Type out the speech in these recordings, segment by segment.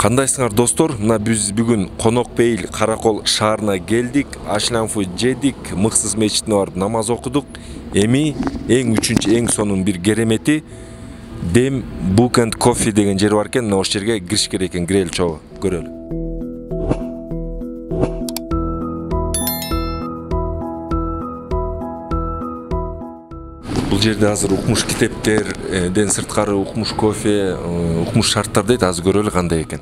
Кандайсыңар достор? Мына биз бүгүн Конокбейил Каракол шаарына келдик. Ашланфу жедик, Мыксыз мечитине барып намаз окудук. Эми эң сонун бир керемети Dem Book and Coffee деген жер бар экен. Ошол жерге кириш керек экен. Кирели чогуу, көрөлү. Бул жерде азыр укмуш китептерден сырткары укмуш кофе, укмуш шарттар дейт, азыр көрөлү кандай экен.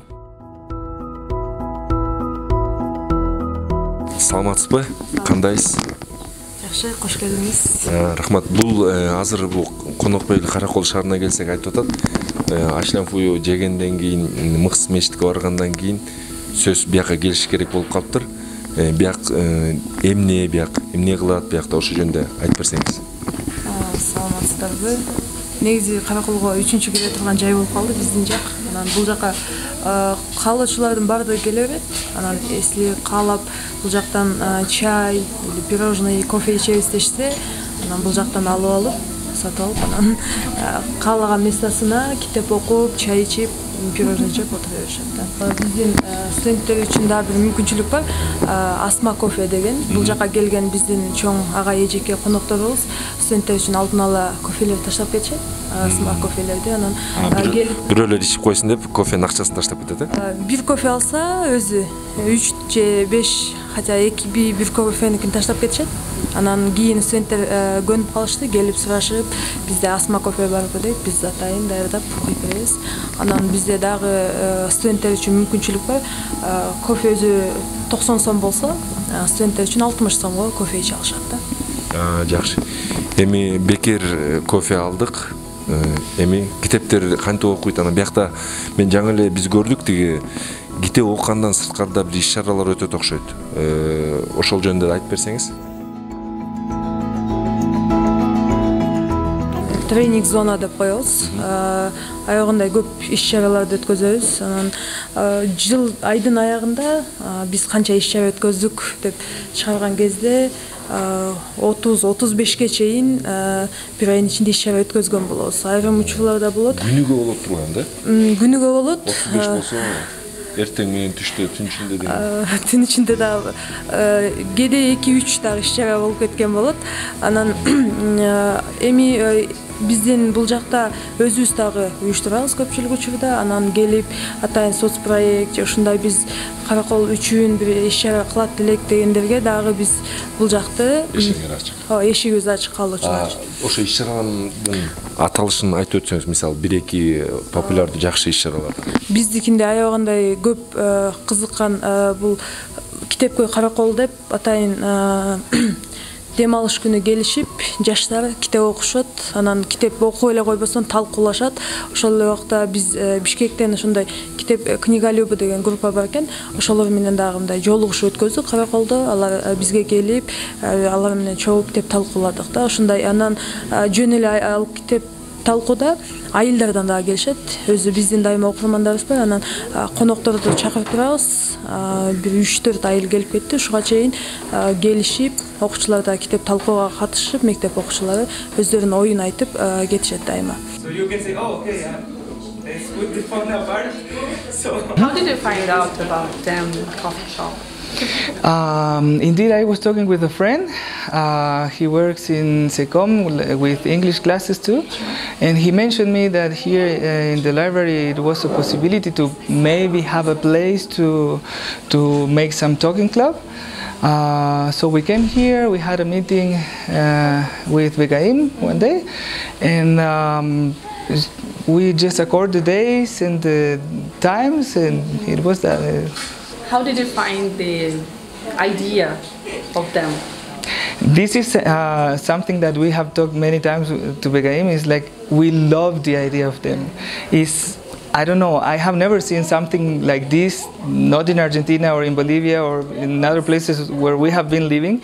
Саламатсызбы? Кандайсыз? Жакшы, кош келдиңиз. Рахмат. Бул азыр бул Конокбейил Каракол шаарына келсек айтып атат. Ашланфую жегенден кийин, Мыксыз мечитке баргандан кийин сөз бияка келиш керек болуп калыптыр. Бияк эмне кылат биякта ошол жөнүндө айтып берсеңиз. Саламатсыздарбы? Негизи Караколго 3-чү келе турган жай болуп калды биздин жак. Анан бул жака каалоочулардын баардыгы келе берет. Анан если каалап бул жактан чай или пирожный, кофе ичебиз дешсе, анан бул жактан алып сатып алып, анан каалаган местасына китеп окуп, чай ичип, пирожный жеп отура беришет. Биздин студенттер үчүн да бир мүмкүнчүлүк бар. Асма кофе деген. Бул жака келген биздин чоң ага эжеке конокторубуз студенттер үчүн алдын ала кофелер таштап кетишет. Асма кофелерди анан бирөөлөр ичип койсун деп кофенин акчасын таштап кетет, э? Бир кофе алса өзү 3 же 5, хотя бир кофеникин таштап кетишет. Анан кийин студенттер көнүп калышты, келип сурашып, бизде асма кофе барбы дейт, биз атайын даярдап куюп беребиз. Анан бизде дагы студенттер үчүн мүмкүнчүлүк бар. Кофе өзү 90 сом болсо, студенттер үчүн 60 сомго кофе иче алышат да. Жакшы. Эми бекер кофе алдык. Эми китептер кантип окуйт? Анан биякта мен жаңы эле биз көрдүк тиги китеп окугандан сырткарда бир иш-чаралар өтөт окшойт. Ошол жөнүндө айтып берсеңиз. Тренинг зона деп коебуз. Аягында көп иш-чараларды өткөзөбүз. Анан айдын аягында биз канча иш-чара өткөздүк деп чыгарган кезде 30-35ке чейин бир айдын ичинде иш-чара өткөзгөн болобуз. Айрым учурларда болот. Күнүгө болот турган да? Күнүгө болот. 35 болсо эртең менен түштө түн ичинде деген. Түн ичинде дагы кээде 2-3 дагы иш-чара болуп кеткен болот. Анан эми биздин бул жакта өзүбүз дагы уюштурабыз көпчүлүк учурда. Анан келип атайын соцпроект же ушундай биз Каракол үчүн бир иш-чара кылат элек дегендерге дагы биз бул жакты эшигибиз ачык каалоочулар үчүн. Ошо иш-чаранын аталышын айтып өтсөңүз, мисалы 1-2 популярдуу жакшы иш-чаралар. Биздикинде аябагандай көп кызыккан бул китепкөй Каракол деп атайын дем алыш күнү келишип, жаштар китеп окушат, анан китеп окуп эле койбостон талкуулашат. Ошол эле убакта биз Бишкектен ошондой китеп книголюбы деген группа бар экен. Ошолор менен дагы мындай жолугушуу өткөздүк Караколдо. Алар бизге келип, алар менен чогуу китеп талкууладык да. Ошондой анан жөн эле ал китеп талкууда айылдардан дагы келишет. Өзү биздин дайыма окурмандарыбыз бар. Анан конокторду чакырып турабыз. Бир 3-4 айыл келип кетти. Ушуга чейин келишип, окуучулар да китеп талкууга катышып, мектеп окуучулары өздөрүнүн оюн айтып кетишет дайыма. How did you find out about coffee shop? Indeed, I was talking with a friend. He works in SECOM with English classes too, and he mentioned me that here in the library it was a possibility to maybe have a place to make some talking club. So we came here, we had a meeting with Begaim one day, and we just accorded the days and the times, and it was that. How did you find the idea of them? This is something that we have talked many times to Begaim. Is like we love the idea of them. I don't know, I have never seen something like this, not in Argentina or in Bolivia or in other places where we have been living.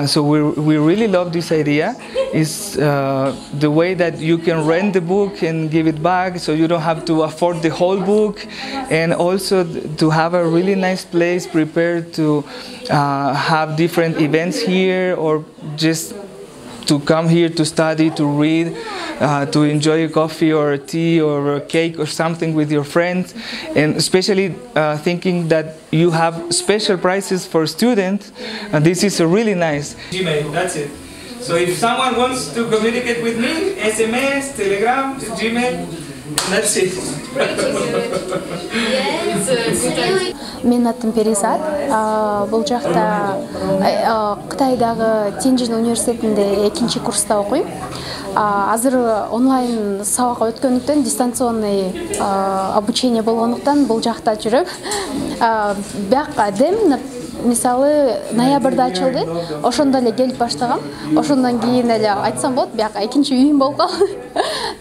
So we really love this idea. It's the way that you can rent the book and give it back, so you don't have to afford the whole book, and also to have a really nice place prepared to have different events here, or just to come here to study, to read. to enjoy a coffee or a tea or a cake or something with your friends, and especially thinking that you have special prices for students. And this is really nice. Gmail, that's it. So if someone wants to communicate with me, SMS, Telegram, Gmail, that's it. Мен атым Перизат. Бул жакта Кытайдагы Тяньжин университетинде 2-курста окуйм. Азыр онлайн сабак өткөндүктөн, дистанционный обучение болгондуктан бул жакта жүрөм. Бияк дем мисалы ноябрда ачылды. Ошондо эле келип баштагам. Ошондон кийин эле айтсам болот, бияк экинчи үйүм болуп калды.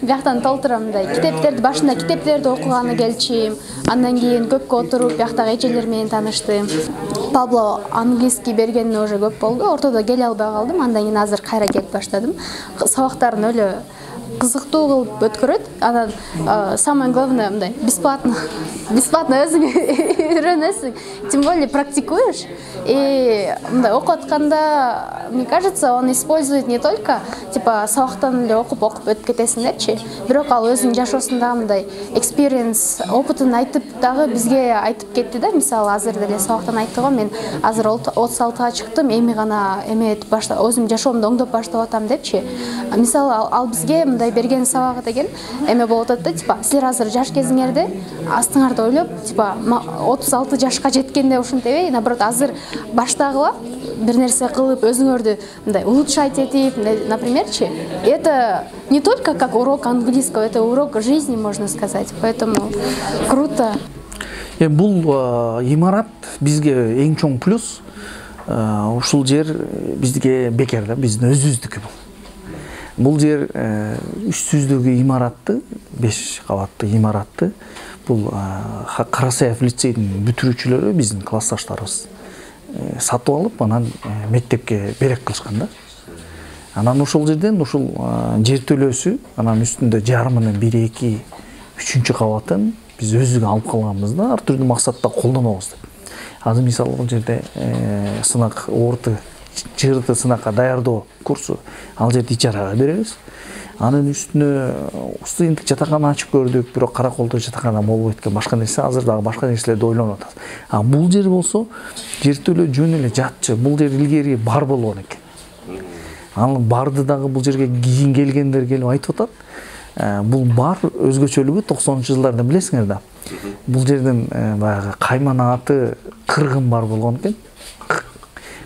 Бияктан толтурам мындай китептерди, башында китептерди окуганы келчим. Андан кийин көпкө отуруп бияктагы эжелер менен тааныштым. Пабло английский бергенине уже көп болду. Ортодо келе албай калдым. Андан кийин азыр кайра келип баштадым. Сабактарын өлө кызыктуу кылып өткөрөт. Анан самое главное мындай бесплатно өзүң үйрөнөсүң. Тем более практикуешь. И мындай окуп атканда, мне кажется, он использует не только типа сабактан эле окуп өтүп кетесиң депчи, бирок ал өзүнүн жашоосунда мындай experience, опытын айтып дагы бизге айтып кетти да. Мисалы азыр деле сабактан айтты го, мен азыр 36-га чыктым, эми гана эметип баштап, өзүм жашоомду оңдоп баштап атам депчи. Мисалы ал бизге мындай берген сабагы деген эме болуп атат да, типа силер азыр жаш кезиңерде астыңарда ойлоп, типа 36 жашка жеткенде ушинтебей, наоборот азыр баштагыла бир нерсе кылып өзүңөрдү мындай улучшать этип, напримерчи. Это не только как урок английского, это урок жизни, можно сказать. Поэтому круто. Бул имарат бизге эң чоң плюс. Ушул жер бизге бекер да, биздин өзүбүздүкү бул. Бул жер 300-дөгү имаратты, 5 кабатты имаратты, бул Карасаев лицейдин бүтүрүүчүлөрү биздин классташтарыбыз сатып алып, анан мектепке берек кылышкан да. Анан ошол жерден ушул жер төлөөсү, анан үстүндө жарымынын 1-2, 3-чү кабатын биз өзүгө алып калганбыз да, ар түрдүү максатта колдонобуз деп. Азыр мисалы бул жерде сынак орты жырды сынакка даярдоо курсу, ал жерди ижарага беребиз. Анын үстүнө студенттик жатакана ачып көрдүк, бирок Караколдо жатакана болбойт экен, башка нерсе, азыр дагы башка нерселерди ойлонуп атабыз. Бул жер болсо, жер төлөө жөн эле жатчы. Бул жер илгери бар болгон экен. Анын барды дагы бул жерге кийин келгендер келип айтып атат. Бул бар өзгөчөлүгү 90-жылдарда билесиңер да. Бул жердин баягы кайман аты кыргын бар болгон экен.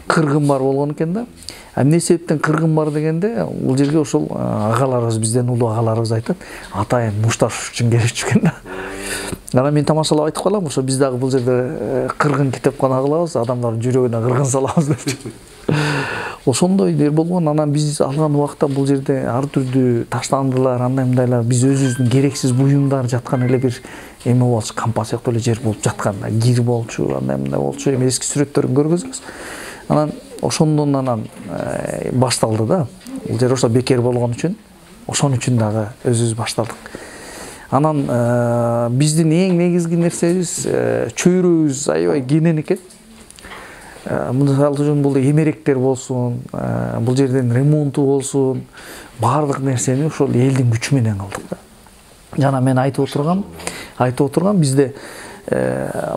Кыргын бар болгон экен да. Эмне себептен кыргын бар дегенде, бул жерге ошол агаларыбыз, бизден улуу агаларыбыз айтат, атайын мушташ үчүн келишчү экен да. Анан мен тамашалап айтып калам, ошо биз дагы бул жерде кыргын китепкана кылабыз, адамдардын жүрөгүнө кыргын салабыз деп. Ошондой жер болгон. Анан биз алган убакта бул жерде ар түрдүү таштандылар, андай-мындайлар, биз өзүбүздүн керексиз буюмдар жаткан эле бир эме болчу, кампа сыяктуу эле жер болуп жаткан да. Кир болчу, андай-мындай болчу, эми эски сүрөттөрүн көргөзөбүз. Анан ошондон анан башталды да. Бул жер ошо бекер болгон үчүн, ошон үчүн дагы өзүбүз башталдык. Анан биздин эң негизги нерсебиз чөйрөбүз аябай кенен экен. Мисалы үчүн бул эмеректер болсун, бул жерден ремонту болсун, баардык нерсени ошол элдин күчү менен кылдык да. Жана мен айтып отургам бизде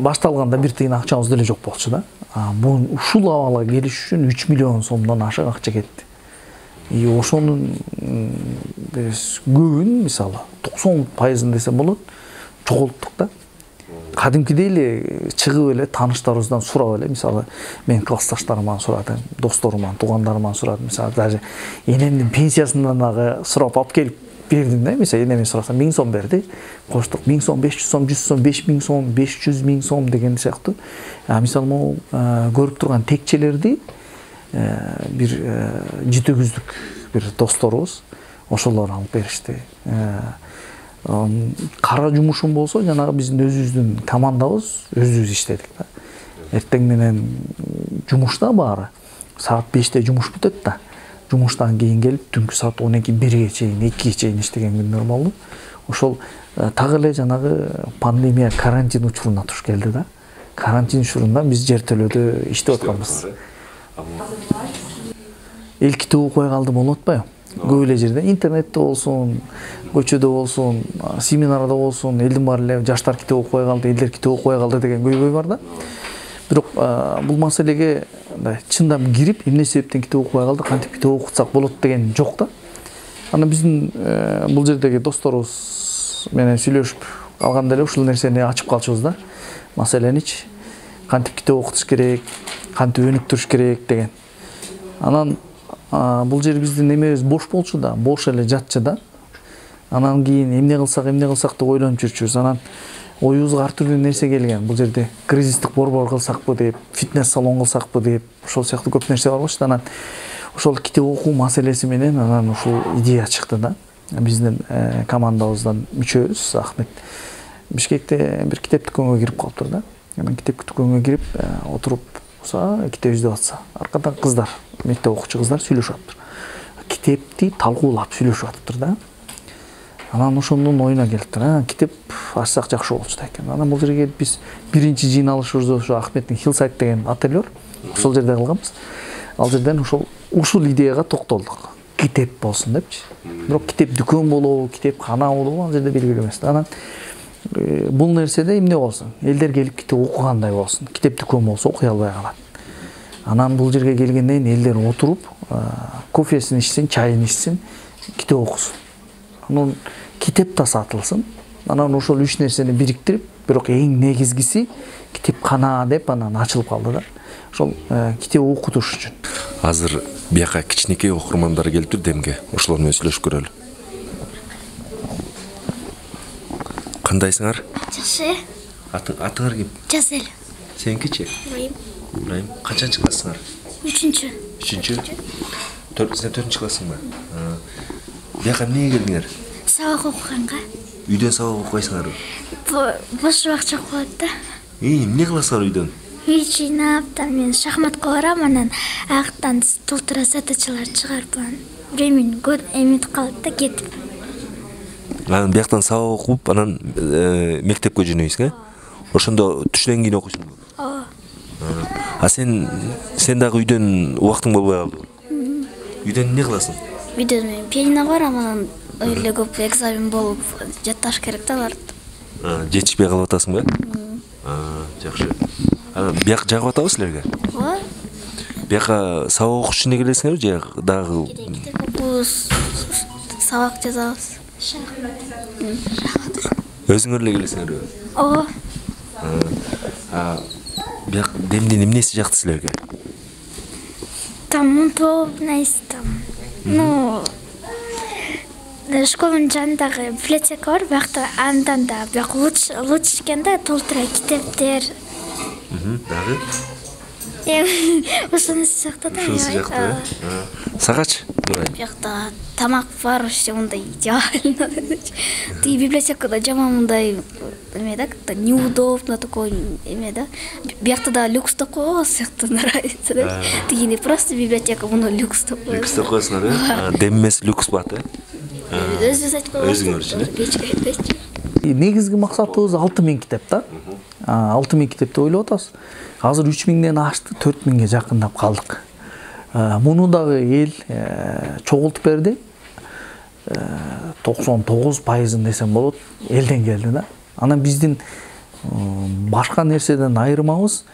башталганда бир тыйын акчабыз деле жок болчу да. Бул ушул абалга келиш үчүн 3 миллион сомдон ашык акча кетти. И ошонун көбүн, мисалы 90% десем болот, жоголттук да. Кадимкидей эле чыгып эле тааныштарыбыздан сурап эле, мисалы мен классташтарымдан сурадым, досторумдан, туугандарымдан сурадым, мисалы даже энемдин пенсиясынан дагы сурап алып келип бердим да. Мисалы энеме сурасам 1000 сом берди, коштук 1000 сом, 500 сом, 100 сом, 5000 сом, 500 000 сом деген сыяктуу. Мисалы могу көрүп турган текчелерди бир житөгүздүк бир досторубуз ошолор алып беришти. Кара жумушум болсо, жанагы биздин өзүбүздүн командабыз, өзүбүз иштедик да. Эртең менен жумушта баары. Саат 5-те жумуш бүтөт да. Жумуштан кийин келип, түнкү саат 12-1-ге чейин, 2-ге чейин иштеген күндөр болду. Ошол так эле жанагы пандемия, карантин учуруна туш келди да. Карантин учурунда биз жер төлөдө иштеп атканбыз. Эл китеп окуй калды болуп атпайбы? көп эле жерде интернетте болсун, көчөдө болсун, семинарда болсун, элдин баары эле жаштар китеп окубай калды, элдер китеп окубай калды деген көйгөй бар да. Бирок бул маселеге чындап кирип, эмне себептен китеп окубай калды, кантип китеп окутсак болот деген жок да. Аны биздин бул жердеги досторубуз менен сүйлөшүп алганда эле ушул нерсени ачып калчубуз да. Маселеничи кантип китеп окутуш керек, кантип өнүктүрүш керек деген. Анан бул жер биздин эмебиз бош болчу да, бош эле жатчы да. Анан кийин эмне кылсак деп ойлонуп жүрчүбүз. Анан оюбузга ар түрдүү нерсе келген. Бул жерде кризистик борбор кылсакпы деп, фитнес салон кылсакпы деп, ошол сыяктуу көп нерсе бар болчу. Анан ошол китеп окуу маселеси менен анан ушул идея чыкты да. Биздин командабыздан мүчөбүз Ахмет Бишкекте бир китеп дүкөнгө кирип калыптыр да. Анан китеп дүкөнгө кирип отуруп китеп издеп атса, аркадан кыздар, мектеп окуучу кыздар сүйлөшүп атыптыр. Китепти талкуулап сүйлөшүп атыптыр да. Анан ошондон оюна келиптир. Китеп ачсак жакшы болчу да экен. Анан бул жерге келип биз биринчи жыйналышыбызды ошо Ахметтин Хиллсайд деген ательер, ошол жерде кылганбыз. Ал жерден ушул идеяга токтолдук. Китеп болсун депчи. Бирок китеп дүкөн болобу, китепкана болобу ал жерде белгилүү эмес. Анан бул нерседе эмне болсун? Элдер келип китеп окугандай болсун. Китеп дүкөн болсо окуй албай калат. Анан бул жерге келгенден элдер отуруп, кофесин ичсин, чайын ичсин, китеп окусун. Анан китеп да сатылсын. Анан ошол үч нерсени бириктирип, бирок эң негизгиси китепкана деп анан ачылып калды да. Ошол китеп окутуш үчүн. Азыр бияка кичинекей окурмандар келиптир демге. Ошолор менен сүйлөшүп көрөлү. Кандайсыңар? Жакшы. Атыңар ким? Жазел. Сенкичи? Ибраим. Канчанчы классыңар? 3-чү. 3-чү? Сен 4-чү классыңбы? Бияка эмнеге келдиңер? Сабак окуганга. Үйдөн сабак окуйсыңарбы? Бош убак жок болот да. Эмне кыласыңар үйдөн? Үй жыйнап, мен шахматка барам, анан аяктан толтура задачалар чыгарып, времени көп эметип калат да кетип. Анан бияктан сабак окуп, анан мектепке жөнөйсүң, Ошондо түштөн кийин окуйсуңбу? Ооба. Сен дагы үйдөн убактың болбой калдыбы? Үйдөн эмне кыласың? Үйдөн мен пианино барам, анан эле көп экзамен болуп жатташ керек да аларды. Жетишпей калып атасыңбы? Жакшы. Бияк жагып атабы силерге? Ооба. Бияка сабак окуш үчүн келесиңерби же дагы Китеп окуйбуз, сабак жазабыз. Өзүңөр эле келесиңерби? Ооба. Бияк демдин эмнеси жакты силерге? Там удобность, там, школанын жанындагы библиотека бар, биякта андан да бияк лучше экен да, толтура китептер. Дагы? Ошонусы жакта да. Ошонусы жакта, Сагачы? Биякта тамак бар, мындай идеально. Тиги библиотекада жаман мындай эме да, неудобно такой эме да. Биякта да люкс деп койгон сыяктуу нравится да. Тигини просто библиотека, муну люкс деп койгон. Люкс деп коесуңар, демес люкс бат, Өзүбүз айтып койбойбуз. Өзүңөр үчүн, Негизги максатыбыз 6000 китеп да. 6000 китеп деп ойлоп атабыз. Азыр 3000ден ашты, 4000ге жакындап калдык. Муну дагы эл чогултуп берди. 99% десем болот, элден келди да. Анан биздин башка нерседен айырмабыз,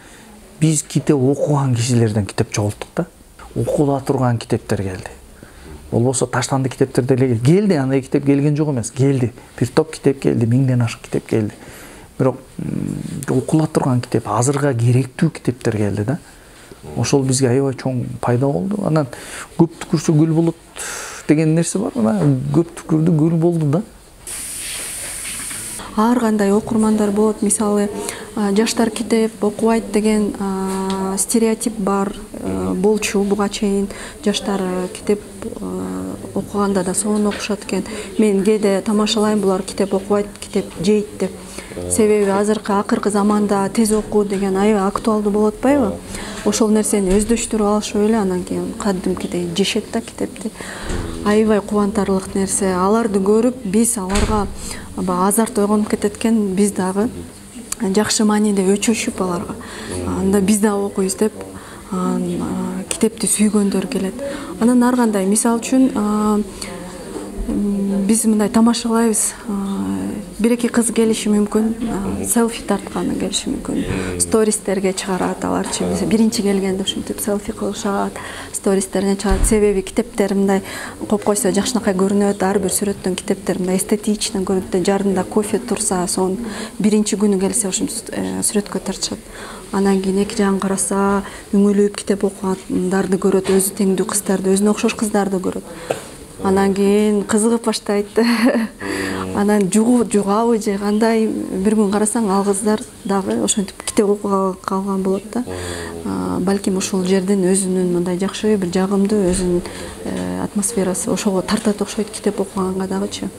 биз китеп окуган кишилерден китеп чогулттук да. Окула турган китептер келди. Болбосо таштанды китептер деле келди, андай китеп келген жок эмес, келди. Бир топ китеп келди, 1000ден ашык китеп келди. Бирок окула турган китеп, азырга керектүү китептер келди да. Ошол бизге аябай чоң пайда болду. Анан көп түкүрсө гүл болот деген нерсе бар, көп түкүрдү гүл болду да. Ар кандай окурмандар болот, мисалы жаштар китеп окубайт деген стереотип бар болчу буга чейин. Жаштар китеп окуганда да сонун окушат экен. Мен кээде тамашалайм, булар китеп окубайт, китеп жейт деп. Себеби акыркы заманда тез окуу деген аябай актуалдуу болуп атпайбы? Ошол нерсени өздөштүрүп алышып эле анан кийин кадимкидей жешет да китепти. Аябай кубантарлык нерсе. Аларды көрүп биз аларга азарт ойгонуп кетет экен, биз дагы жакшы мааниде өчөшүп аларга. Анда биз да окуйбуз деп китепти сүйгөндөр келет. Анан ар кандай, мисалы үчүн биз мындай тамашалайбыз. Бир-эки кыз келиши мүмкүн, селфи тартканы келиши мүмкүн. Стористерге чыгарат аларчы. Биринчи келгенде ушинтип селфи кылышат, стористтерине чыгарат. Себеби китептер мындай коюп койсо жакшынакай көрүнөт, ар бир сүрөттөн китептер мындай эстетично көрүнөт. Жарында кофе турса, сон биринчи күнү келсе ушинтип сүрөткө тартышат. Анан кийин эки жагын караса, үңүлүп китеп окугандарды көрөт, өзү теңдүү кыздарды, өзүнө окшош кыздарды көрөт. Анан кийин кызыгып баштайт. Анан жугабы же кандай, бир күн карасаң ал кыздар дагы ошентип китеп окуп калган болот да. Балким ушул жерден өзүнүн мындай жакшы, бир жагымдуу өзүнүн атмосферасы ошого тартат окшойт китеп окуганга дагычы.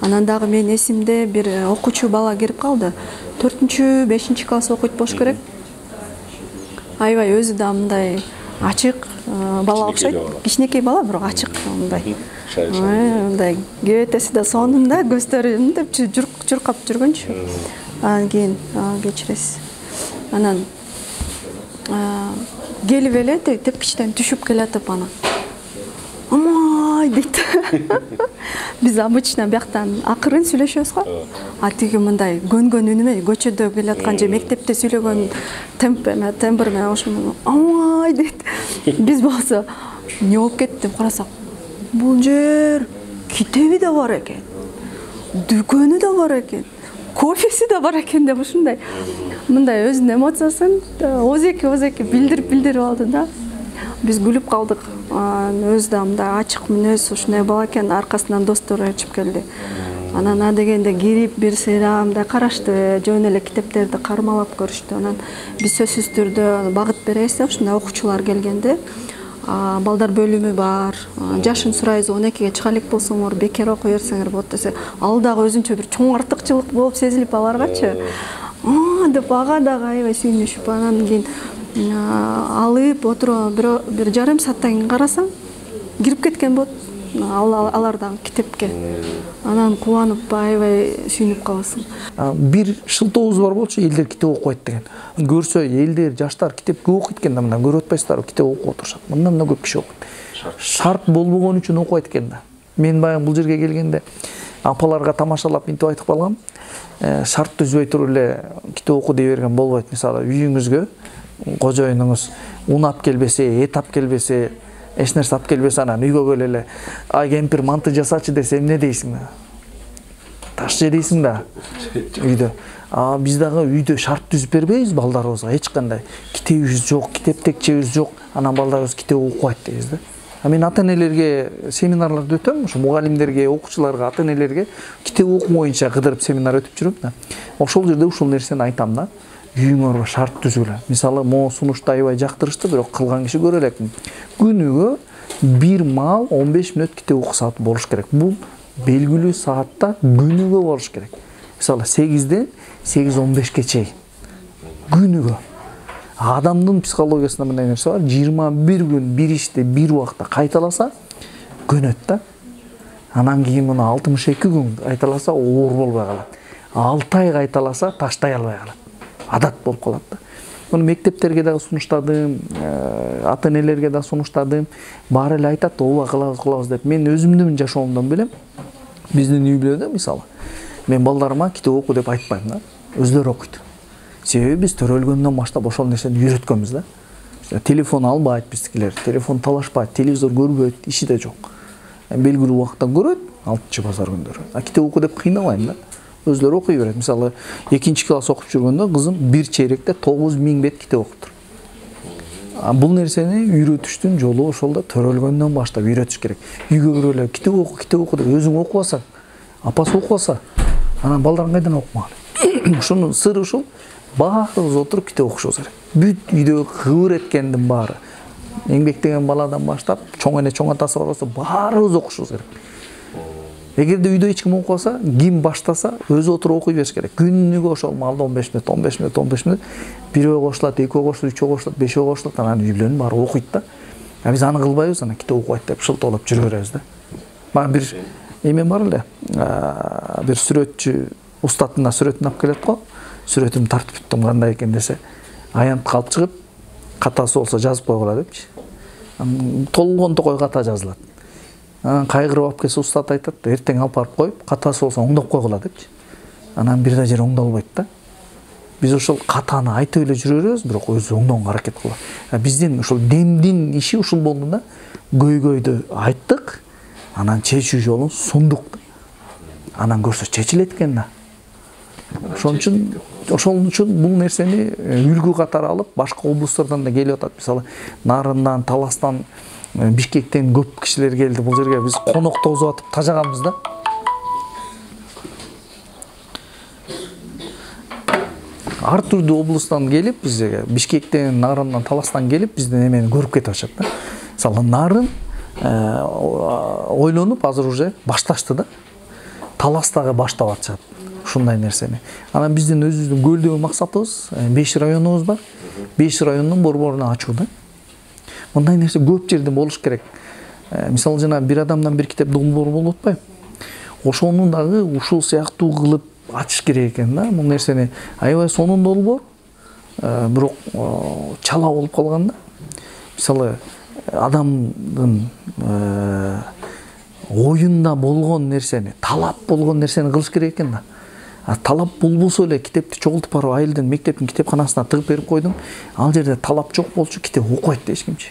Анан дагы мен эсимде бир окуучу бала кирип калды. 4-5 класс окуйт болуш керек. Аябай өзү да мындай ачык бала окшойт. Кичинекей бала, бирок ачык мындай. Мындай кебетеси да сонунда, көздөрү мынтип журкап жүргөнчү. Анан кийин кечиресиз. Анан келип эле тепкичтен түшүп келатып анан. Амай дейт. Биз обычно бияктан акырын сүйлөшөбүз го. А тиги мындай көнгөн үнү менен көчөдө келаткан же мектепте сүйлөгөн тембр менен ошону амай дейт. Биз болсо эмне болуп кетти деп карасак, бул жер китеби да бар экен, дүкөнү да бар экен, кофеси да бар экен деп ушундай мындай өзүнүн эмоциясын озеки билдирип алды да. Биз күлүп калдык. Өзү да мындай ачык мүнөз, ушундай бала экен, аркасынан достор ачып келди. Анан адегенде кирип бир сыйра мындай карашты, жөн эле китептерди кармалап көрүштү. Анан биз сөзсүз түрдө багыт беребиз да, ушундай окуучулар келгенде. Балдар бөлүмү бар. Жашын сурайбыз, 12ге чыга элек болсоңор, бекер окуй берсеңер болот десе, ал дагы өзүнчө бир чоң артыкчылык болуп сезилип аларгачы. Деп ага дагы аябай сүйүнүшүп, анан кийин алып отуруп бир жарым сааттан кийин карасаң, кирип кеткен болот алардан китепке. Анан кубанып аябай сүйүнүп каласың. Бир шылтообуз бар болчу, элдер китеп окуйт деген. Көрсө элдер, жаштар китеп көп окуйт экен да, мындан көрүп атпайсыздарбы, китеп окуп отурушат. Мындан да көп киши окуйт. Шарт болбогон үчүн окуйт экен да. Мен баягы бул жерге келгенде апаларга тамашалап минтип айтып калгам. Шарт түзбөй туруп эле китеп оку дей берген болбойт. Мисалы, үйүңүзгө кожоюнуңуз un алып келбесе, эт алып келбесе, эч нерсе алып келбесе, анан үйгө келе эле, ай кемпир манты жасачы десе эмне дейсиң да? Таш же дейсиң да үйдө. Биз дагы үйдө шарт түзүп бербейбиз балдарыбызга, эч кандай. Китебибиз жок, китеп текчебиз жок, анан балдарыбыз китеп окуйт дейбиз да. Мен ата-энелерге семинарларды өтөм, ушу мугалимдерге, окуучуларга, ата-энелерге китеп окуу боюнча кыдырып семинар өтүп жүрөм да. Ошол жерде ушул нерсени айтам да. Үйүңөргө шарт түзгүлө. Мисалы, могу сунушта аябай жактырышты, бирок кылган киши көрө элекмин. Күнүгө бир маал 15 мүнөт китеп окуу сааты болуш керек. Бул белгилүү саатта күнүгө болуш керек. Мисалы, 8-ден 8:15-ке чейин. Күнүгө. Адамдын психологиясында мындай нерсе бар. 21 күн бир ишти бир убакта кайталаса, көнөт да. Анан кийин муну 62 күн кайталаса, оор болбой калат. 6 ай кайталаса, таштай албай калат. Адат болуп калат да. Муну мектептерге дагы сунуштадым, ата-энелерге да сунуштадым. Баары эле айтат, ооба кылабыз деп. Мен өзүмдүн жашоомдон билем. Биздин үй бүлөдө мисалы, мен балдарыма китеп оку деп айтпайм да. Өздөрү окуйт. Себеби биз төрөлгөндөн баштап ошол нерсени үйрөткөнбүз да. Телефон албайт биздикилер, телефон талашпайт, телевизор көрбөйт, иши да жок. Белгилүү убакытта көрөт, 6 базар күндөрү. Китеп оку деп кыйнабайм да. Өзлөрү окуй берет. Мисалы, 2 класс окуп жүргөндө кызым бир чейректе 9000 бет китеп окуптур. Бул нерсени үйрөтүштүн жолу ошол да, төрөлгөндөн баштап үйрөтүш керек. Үйгө кирип эле китеп оку деп өзүң окубасаң, апасы окубаса, анан балдарың кайдан окумак? Ушунун сыры ушул. Баарыбыз отуруп китеп окушубуз керек. Бүт үйдөгү кыбыр эткендин баары, эмгектеген баладан баштап, чоң эне чоң атасы бар болсо, баарыбыз окушубуз керек. Эгерде үйдө эч ким окубаса, ким баштаса, өзү отуруп окуй бериш керек. Күнүгө ошол маалда 15 мүнөт, бирөө кошулат, экөө кошулат, үчөө кошулат, бешөө кошулат, анан үй бүлөнүн баары окуйт да. Биз аны кылбайбыз, анан китеп окуйт деп шылтоолоп жүрө беребиз да. Мага бир эме бар эле, бир сүрөтчү устатына сүрөтүн алып келет го. Сүрөтүмдү тартып бүттүм, кандай экен десе, аянтка алып чыгып, катасы болсо жазып койгула депчи. толгон токой ката жазылат. Анан кайгырып алып келсе устат айтат, эртең алып барып коюп, катасы болсо оңдоп койгула депчи. Анан бир да жер оңдолбойт да. Биз ошол катаны айтып эле жүрө беребиз, бирок өзү оңдоого аракет кылат. Биздин ошол демдин иши ушул болду да. Көйгөйдү айттык, анан чечүү жолун сундук. Анан көрсө чечилет экен да. Ошол үчүн бул нерсени үлгү катары алып, башка облусттардан да келип атат. Мисалы, Нарындан, Таластан, Бишкектен көп кишилер келди бул жерге. Биз конок тозуп атып тажаганбыз да. Ар түрдүү облустан келип, бизге Бишкектен, Нарындан, Таластан келип, биздин эмени көрүп кетип атышат да. Мисалы, Нарын ойлонуп азыр уже башташты да. Таластагы баштап атышат ушундай нерсени. Анан биздин өзүбүздүн көлдөгү максатыбыз 5 районубуз бар. 5 райондун борборуна ачуу да. Мындай нерсе көп жерде болуш керек. Мисалы, жана бир адамдан бир китеп долбоор болуп атпайбы? Ошону дагы ушул сыяктуу кылып ачыш керек экен да. Бул нерсени аябай сонун долбоор, бирок чала болуп калган да. Мисалы, адамдын оюнда болгон нерсени, талап болгон нерсени кылыш керек экен да. Талап болбосо эле китепти чогултуп барып айылдын мектептин китепканасына тыгып берип койдум. Ал жерде талап жок болчу, китеп окубайт да эч кимчи.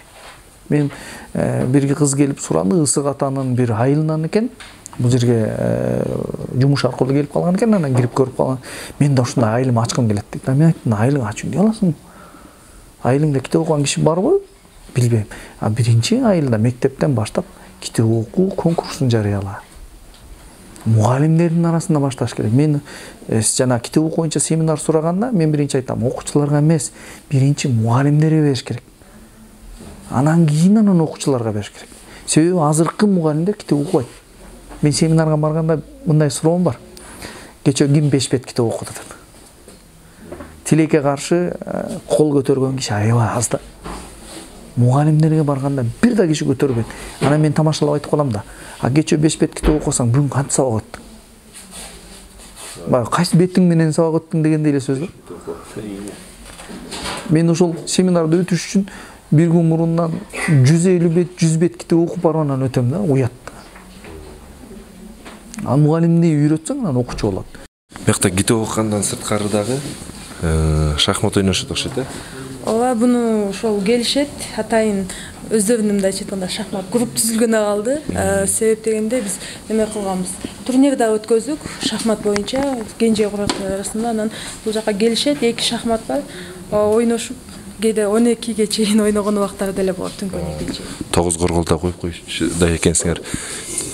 Мен бир кыз келип сурады, Ысык Атанын бир айылынан экен. Бул жерге жумуш аркылуу келип калган экен, анан кирип көрүп калган. Мен да ушундай айылым ачкым келет дейт. Мен айттым, айылың ачуу дей аласың. Айылыңда китеп окуган киши барбы? Билбейм. Биринчи айылда мектептен баштап китеп окуу конкурсун жарыяла. Мугалимдердин арасында башташ керек. Мен жана китеп окуу боюнча семинар сураганда, мен биринчи айтам, окуучуларга эмес, биринчи мугалимдерге бериш керек. Анан кийин окуучуларга бериш керек. Себеби азыркы мугалимдер китеп окубайт. Мен семинарга барганда мындай суроом бар. Кечө ким 5 бет китеп окуду деп. Тилекке каршы кол көтөргөн киши аябай аз да. Мугалимдерге барганда бир да киши көтөрбөйт. Анан мен тамашалап айтып калам да. Кечө 5 бет китеп окусаң, бүгүн канча сабак өттүң? Баягы кайсы бетиң менен сабак өттүң дегендей эле сөз да. Мен ошол семинарды өтүш үчүн бир күн мурундан 150 бет, 100 бет китеп окуп барып анан өтөм да, уят. Мугалимди үйрөтсөң, анан окуучу болот. Бuyakta китеп окугандан сырткары дагы шахмат ойношот окшойт, Ооба, буну ошол келишет. Атайын өздөрүнүн мындай айтканда шахмат групп түзүлгөнү калды. Себеп дегенде биз неме кылганбыз. Турнир да өткөздүк шахмат боюнча кенже курактар арасында. Анан бул жака келишет, 2 шахмат бар. Ойношуп, кээде 12-ге чейин ойногон убактар деле болот, түнкү 12-ге чейин. 9 корголто коюп коюшдай экенсиңер.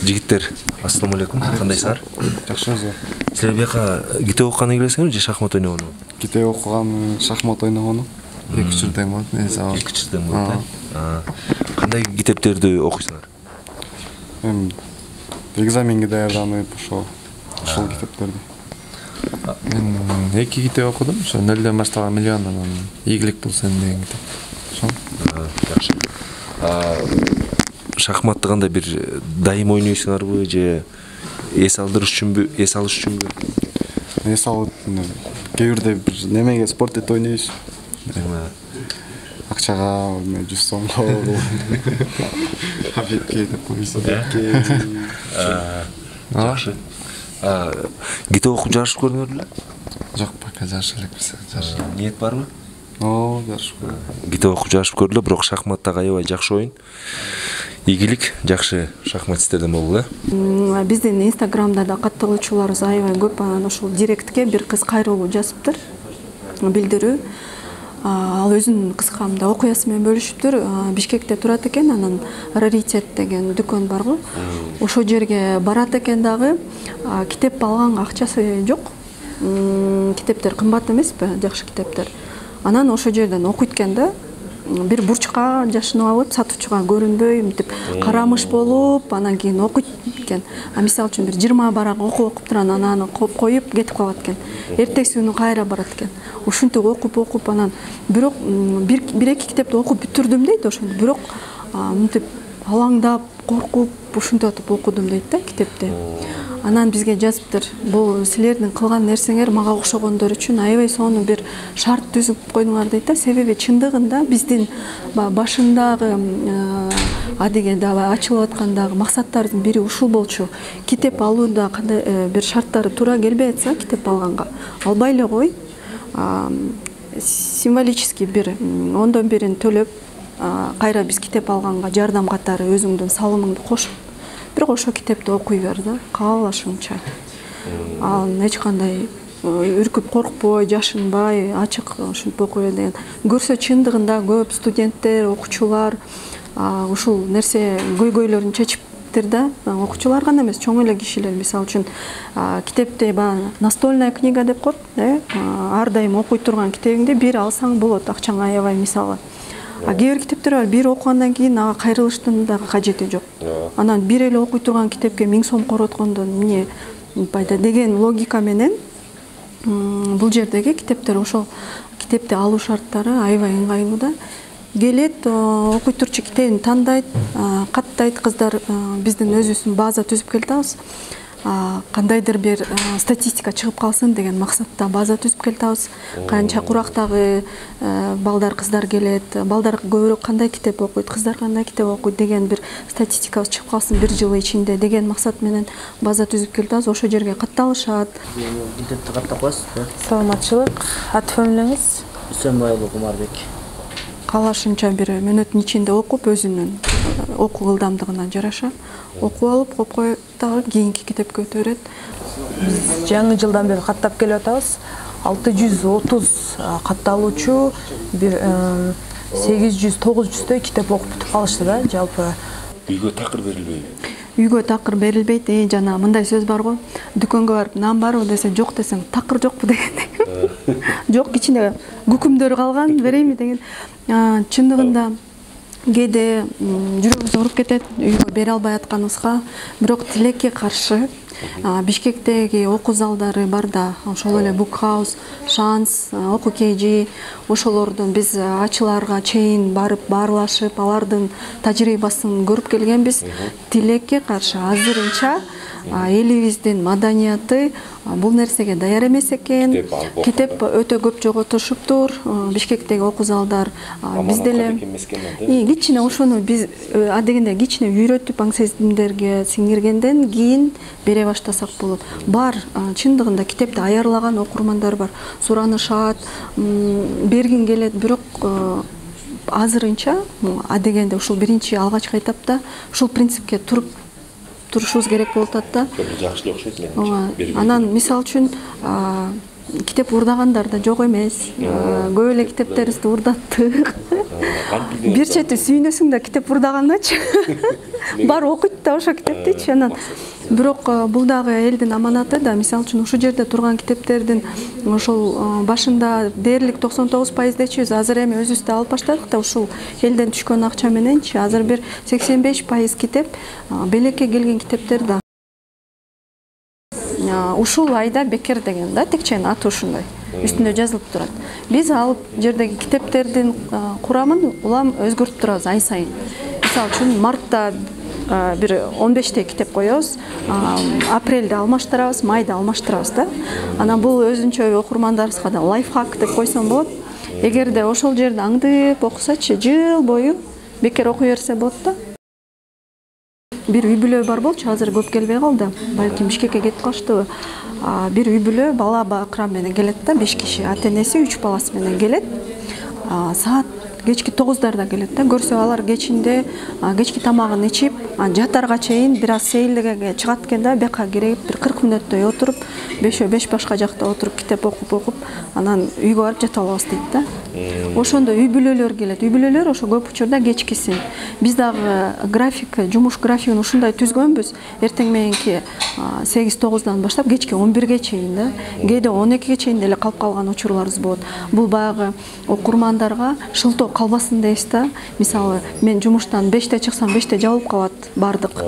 Жигиттер, ассаламу алейкум. Кандайсыңар? Жакшы өзү. Силер бияка китеп окуганы келесиңерби же шахмат ойногону? Китеп окуган, шахмат ойногону. 2 чырден болот, мен сабак. 2 чырден болот. Кандай китептерди окуйсуңар? Мен экзаменге даярданып ошол китептерди. Мен 2 китеп окудум, ошо 0ден башталган миллиондон ийгилик болсун деген китеп. Ошол. Жакшы. Шахматты кандай бир дайым ойнойсуңарбы же эс алдырыш үчүнбү, эс алыш үчүнбү? Эс алып, кээ бирде бир немеге спорт эт ойнойбуз. Акчага 100 сомго. Хабибке деп койсо. Жакшы. Китеп окуп жарышып көрдүңөрбү? Жок, пока жарыша элекпиз. Ниет барбы? Жарышып көрдүм. Китеп окуп жарышып көрдүлөр, бирок шахматтагы аябай жакшы ойын. Ийгилик, жакшы шахматисттерден болду, Биздин Инстаграмда да катталуучуларыбыз аябай көп. Анан ошол директке бир кыз кайрылуу жазыптыр. Билдирүү. Ал өзүнүн кыскамда окуясы менен бөлүшүптүр. Бишкекте турат экен, анан Раритет деген дүкөн баргы. Ошол жерге барат экен дагы. Китеп алганга акчасы жок. Китептер кымбат эмеспи? Жакшы китептер. Анан ошол жерден окуйт экен да. Бир бурчка жашынып алып, сатуучуга көрүнбөй, мынтип карамыш болуп, анан кийин окуйт экен. Мисалы үчүн бир 20 барак окуп туран анан коюп кетип калат экен. Эртеси күнү кайра барат экен. Ушинтип окуп анан бирок бир 2 китепти окуп бүтүрдүм дейт ошондо. Бирок мынтип алаңдап, коркуп, ушинтип окудум дейт да китепти. Анан бизге жазыптыр, бул силердин кылган нерсеңер мага окшогондор үчүн аябай сонун бир шарт түзүп койдуңар дейт да. Себеби чындыгында биздин башындагы адегенде ачылып аткандагы максаттардын бири ушул болчу. Китеп алууда кандай бир шарттары туура келбей атса, китеп алганга албай эле кой. Символически бир 10/1 төлөп, кайра биз китеп алганга жардам катары өзүңдүн салымыңды кошуп, бир кошо китепти окуй бер да, каалашыңча. Ал эч кандай үркүп коркпой, жашынбай, ачык ушинтип окуя деген. Көрсө чындыгында көп студенттер, окуучулар ушул нерсе көйгөйлөрүн чечиптир да. Окуучулар гана эмес, чоң эле кишилер, мисалы үчүн китепти настольная книга деп коет, ар дайым окуй турган китебиңди бир алсаң болот, акчаң аябай мисалы. Кээ бир китептер бар, бир окугандан кийин ага кайрылыштын да кажети жок. Анан бир эле окуй турган китепке 1000 сом короткондон эмне пайда деген логика менен бул жердеги китептер ошол китепти алуу шарттары аябай ыңгайлуу да. Келет, окуй турчу китебин тандайт, каттайт, кыздар биздин өзүбүздүн база түзүп келатабыз. Кандайдыр бир статистика чыгып калсын деген максатта база түзүп келатабыз. Канча курактагы балдар, кыздар келет, балдар көбүрөөк кандай китеп окуйт, кыздар кандай китеп окуйт деген бир статистикабыз чыгып калсын бир жыл ичинде деген максат менен база түзүп келатабыз. Ошол жерге катталышат. Китепти каттап коесуз. Саламатчылык. Ат фамилияңыз? Үсөнбайұлы Кумарбек. Калашынча бир мүнөттүн ичинде окуп, өзүнүн окуу ылдамдыгына жараша окуп алып, коюп дагы кийинки китепке өтө берет. Биз жаңы жылдан бери каттап келип атабыз. 630 катталуучу, бир 800-900 китеп окуп бүтүп калышты да, жалпы. Үйгө такыр берилбейби? Үйгө такыр берилбейт. Жана мындай сөз бар го. Дүкөнгө барып, нан барбы десе, жок десең, такыр жокпу дегендей. Жок, кичине күкүмдөр калган, берейми деген. Чындыгында кээде жүрөгүбүз ооруп кетет, үйгө бере албай атканыбызга, бирок тилекке каршы Бишкектеги окуу залдары бар да, ошол эле Букхаус, Шанс, Окуу KG, ошолордун биз ачыларга чейин барып баарлашып, алардын тажрыйбасын көрүп келгенбиз. Тилекке каршы азырынча элибиздин маданияты бул нерсеге даяр эмес экен. Китеп өтө көп жоготушуптур. Бишкектеги окуу залдар бизде эле кичине ошону биз адегенде кичине үйрөтүп аңсезимдерге сиңиргенден кийин бере баштасак болот. Бар, чындыгында китепти аярлаган окурмандар бар. Суранышат, бергин келет, бирок азырынча адегенде ушул биринчи алгачкы этапта ушул принципке турушубуз керек болуп атат да. Жакшы окшойт менин. Анан мисалы үчүн китеп урдагандар да жок эмес. Көп эле китептерибизди урдаттык. Бир чети сүйүнөсүң да китеп урдагандачы. Бар окуйт да ошо китептичи. Анан бирок бул дагы элдин аманаты да. Мисалы үчүн ушул жерде турган китептердин ошол башында дээрлик 99%дечи азыр эми өзүбүздө алып баштадык да, ушул элден түшкөн акча мененчи азыр бир 85% китеп белекке келген китептер да. Ушул айда бекер деген да, текченин аты ушундай. Үстүндө жазылып турат. Биз алып жердеги китептердин курамын улам өзгөртүп турабыз ай сайын. Мисалы үчүн мартта бир 15 китеп коебуз, апрелде алмаштырабыз, майда алмаштырабыз да. Анан бул өзүнчө окурмандарыбызга да лайфхак деп койсом болот. Эгерде ошол жерде аңдып окусачы, жыл бою бекер окуй берсе болот да. Бир үй бүлө бар болчу, азыр көп келбей калды. Балким Бишкекке кетип калыштыбы. Бир үй бүлө бала бакырам менен келет да, 5 киши, ата-энеси 3 баласы менен келет. Саат кечки 9-дарда келет да. Көрсө алар кечинде кечки тамагын ичип, жатарга чейин бир аз сейилдеге чыгат экен да, бияка кирип бир 40 мүнөттөй отуруп, 5 башка жакта отуруп китеп окуп, анан үйгө барып жата алабыз дейт да. Ошондо үй бүлөлөр келет. Үй бүлөлөр ошо көп учурда кечкисин. Биз дагы график, жумуш графигин ушундай түзгөнбүз. Эртең мененки 8-9-дан баштап кечки 11-ге чейин да. Кээде 12-ге чейин деле калып калган учурларыбыз болот. Бул баягы окурмандарга шылтоо калбасын дейбиз да. Мисалы мен жумуштан 5-те чыксам 5-те жабылып калат бардык.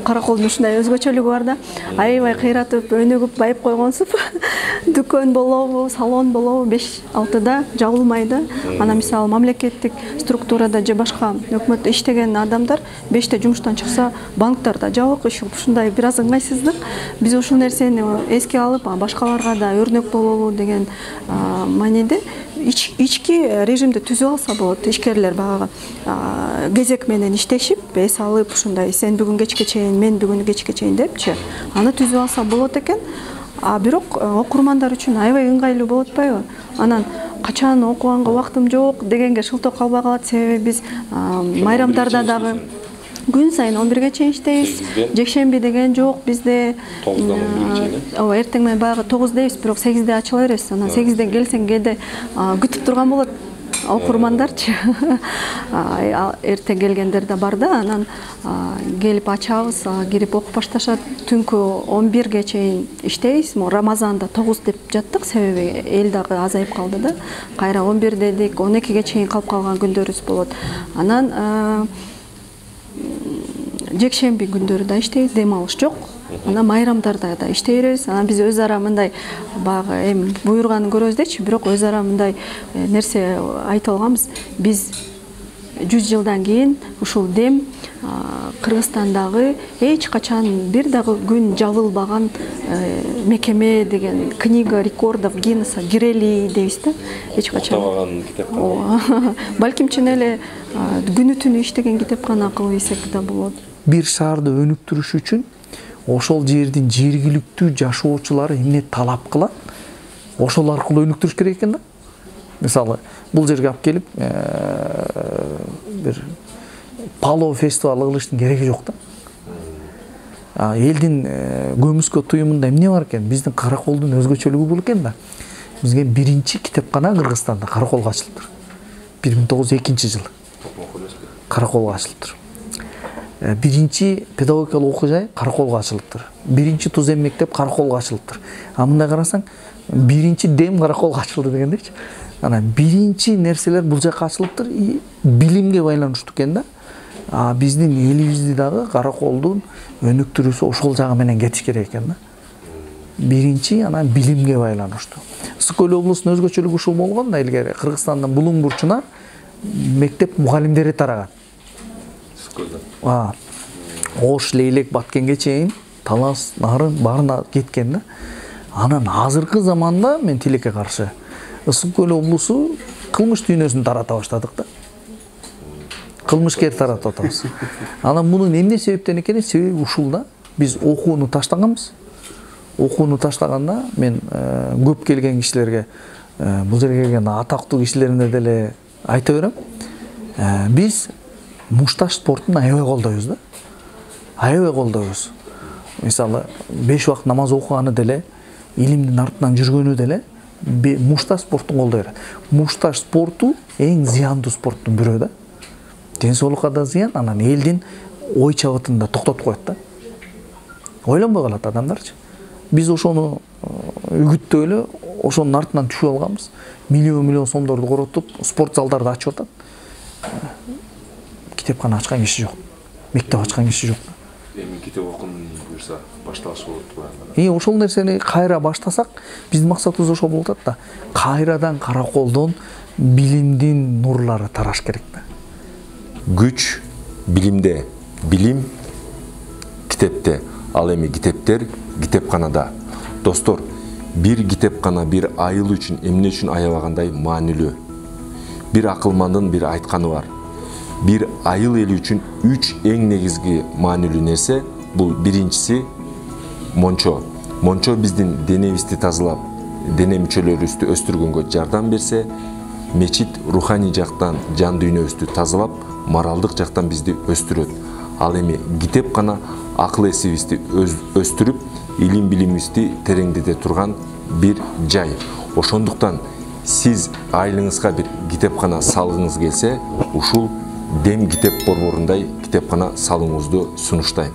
Караколдун ушундай өзгөчөлүгү бар да. Аябай кыйратып, өнүгүп байып койгонсуп. Дүкөн болобу, салон болобу 5-6да жабылмай да. Ана мисалы мамлекеттик структурада же башка өкмөттө иштеген адамдар 5-те жумуштан чыкса банктарда жабык, ушундай бир аз ыңгайсыздык. Биз ушул нерсени эске алып, башкаларга да өрнөк болобу деген мааниде ички режимди түзүп алса болот. Ишкерлер багы кезек менен иштешип, эс алып ушундай сен бүгүн кечке чейин, мен бүгүн кечке чейин депчи, аны түзүп алса болот экен. Бирок окурмандар үчүн аябай ыңгайлуу болот атпайбы? Анан качан окуганга убактым жок дегенге шылтоо калбай калат. Себеби биз майрамдарда дагы күн сайын 11-ге чейин иштейбиз. Жекшемби деген жок бизде. 9-дан 11-ге чейин. Эртең менен баягы 9 дейбиз, бирок 8-де ачыла беребиз. Анан 8-ден келсең кээде күтүп турган болот окурмандарчы. Эрте келгендер да бар да, анан келип ачабыз, кирип окуп башташат. Түнкү 11-ге чейин иштейбиз. Рамазанда 9 деп жаттык, себеби эл дагы азайып калды да. Кайра 11 дедик, 12-ге чейин калып калган күндөрүбүз болот. Анан жекшемби күндөрү да иштейбиз, дем алыш жок. Анан майрамдарда да иштей беребиз. Анан биз өз ара мындай багы эми буйруганын көрөбүз дечи, бирок өз ара мындай нерсе айтып алганбыз. Биз 100 жылдан кийин ушул дем Кыргызстандагы эч качан бир дагы күн жабылбаган мекеме деген книга рекордов Гиннесса кирели дейбиз да. Эч качан балким чын эле күнү түнү иштеген китепкана кылып ийсек да болот. Бир шаарды өнүктүрүш үчүн ошол жердин жергиликтүү жашоочулары эмне талап кылат, ошол аркылуу өнүктүрүш керек экен да. Мисалы, бул жерге алып келип бир палоо фестивалы кылыштын кереги жок да. Элдин көмүскө туюмунда эмне бар экен? Биздин Караколдун өзгөчөлүгү бул экен да. Бизге биринчи китепкана Кыргызстанда Караколго ачылыптыр. 1902-жылы Караколго ачылыптыр. Биринчи педагогикалык окуу жай Караколго ачылыптыр. Биринчи тузем мектеп Караколго ачылыптыр. Мындай карасаң, биринчи дем Караколго ачылды дегендечи. Анан биринчи нерселер бул жака ачылыптыр, билимге байланыштуу экен да. Биздин элибизди дагы Караколдун өнүктүрүүсү ошол жагы менен кетиш керек экен да. Биринчи анан билимге байланыштуу. Ысык Көл облусунун өзгөчөлүгү ушул болгон да, илгери Кыргызстандын булуң бурчуна мектеп мугалимдери тараган. Ош, Лейлек, Баткенге чейин Талас, Нарын баарына кеткен да. Анан азыркы заманда мен тилекке каршы Ысык Көл облусу кылмыш дүйнөсүн тарата баштадык да. Кылмышкер таратып атабыз. Анан мунун эмне себептен экени себеби ушул да. Биз окууну таштаганбыз. Окууну таштаганда мен көп келген кишилерге, бул жерге келген атактуу кишилерине деле айта берем. Биз мушташ спортун аябай колдойбуз да. Аябай колдойбуз. Мисалы, 5 убакыт намаз окуганы деле, илимдин артынан жүргөнү деле мушташ спортун колдой берет. Мушташ спорту эң зыяндуу спорттун бирөө да. Ден соолукка да зыян, анан элдин ой чабытын да токтотуп коет да. Ойлонбой калат адамдарчы. Биз ошону үгүттөп эле ошонун артынан түшүп алганбыз. Миллион сомдорду коротуп, спорт залдарды ачып атат. Китепкана ачкан киши жок. Мектеп ачкан киши жок. Эми китеп окуун буюрса башталыш болот. Ошол нерсени кайра баштасак, биздин максатыбыз ошол болуп атат да. Кайрадан Караколдон билимдин нурлары тараш керек да. Güç bilimde, bilim kitepte. Ал эми китептер китепканада. Достор, бир китепкана бир айыл үчүн эмне үчүн аябагандай маанилүү. Бир акылмандын бир айтканы бар. Бир айыл эли үчүн 3 эң негизги маанилүү нерсе, бул биринчиси мончо. Мончо биздин денебизди тазалап, дене мүчөлөрүбүздү өстүргөнгө жардам берсе, мечит руханий жактан жан дүйнөбүздү тазалап, моралдык жактан бизди өстүрөт. Ал эми китепкана акыл эсибизди өстүрүп, илим билимибизди тереңдете турган бир жай. Ошондуктан сиз айылыңызга бир китепкана салгыңыз келсе, ушул Дем китеп борборундай китепкана салууңузду сунуштайм.